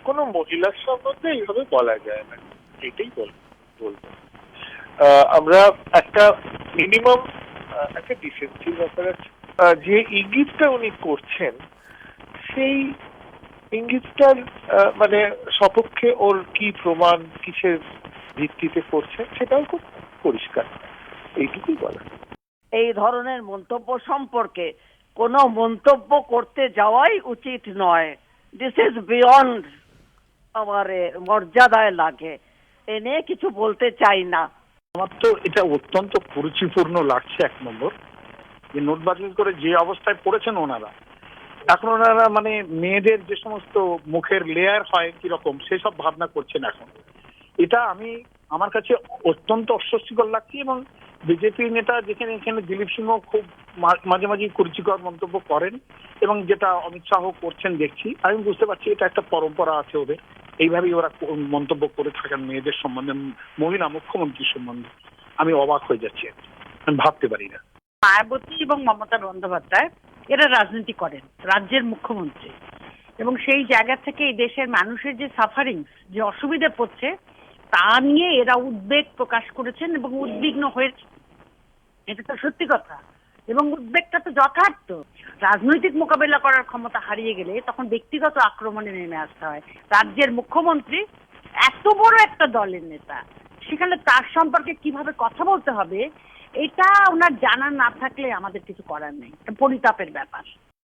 কোনো মহিলার সম্বন্ধে এইভাবে বলা যায় না, এটাই বলবো। আমরা একটা মিনিমাম একটা ডিসেন্সির ব্যাপার আছে। যে ইঙ্গিতটা উনি করছেন সেই ইঙ্গিতটার মানে সপক্ষে ওর কি প্রমাণ, কিসের ভিত্তিতে করছেন সেটাও খুব পরিষ্কার, এইটুকুই বলা। এই ধরনের মন্তব্য সম্পর্কে কোনো মন্তব্য করতে যাওয়াই উচিত নয়। দিস ইজ বিয়ন্ড আমার মর্যাদায় লাগে, এ নিয়ে কিছু বলতে চাই না। আমার তো এটা অত্যন্ত কুরুচিপূর্ণ লাগছে। এক নম্বর, যে নোট বাতিল করে যে অবস্থায় পড়েছেন ওনারা, এখন ওনারা মানে মেয়েদের যে সমস্ত মুখের লেয়ার হয় কিরকম সেসব ভাবনা করছেন এখন। এটা আমার কাছে অত্যন্ত অস্বস্তিকর লাগছে। এবং বিজেপি নেতা যেখানে এখানে দিলীপ সিংহ খুব মাঝে মাঝে কুরুচিকর মন্তব্য করেন এবং যেটা অমিত শাহ করছেন দেখছি, আমি বুঝতে পারছি এটা একটা পরম্পরা আছে ওদের, এইভাবেই ওরা মন্তব্য করে থাকেন মেয়েদের সম্বন্ধে, মহিলা মুখ্যমন্ত্রীর সম্বন্ধে। আমি অবাক হয়ে যাচ্ছি, আমি ভাবতে পারি না। মায়াবতী এবং মমতা বন্দ্যোপাধ্যায় এরা রাজনীতি করেন, রাজ্যের মুখ্যমন্ত্রী, এবং সেই জায়গা থেকে এই দেশের মানুষের যে সাফারিংস, যে অসুবিধা পড়ছে তা নিয়ে এরা উদ্বেগ প্রকাশ করেছেন এবং উদ্বিগ্ন হয়েছে। এটা তো সত্যি কথা, এবং উদ্বেগটা তো যথার্থ। রাজনৈতিক মোকাবেলা করার ক্ষমতা হারিয়ে গেলে তখন ব্যক্তিগত আক্রমণে নেমে আসতে হয়। রাজ্যের মুখ্যমন্ত্রী এত বড় একটা দলের নেতা, সেখানে তার সম্পর্কে কিভাবে কথা বলতে হবে এটা ওনার জানা না থাকলে আমাদের কিছু করার নেই, পরিতাপের ব্যাপার।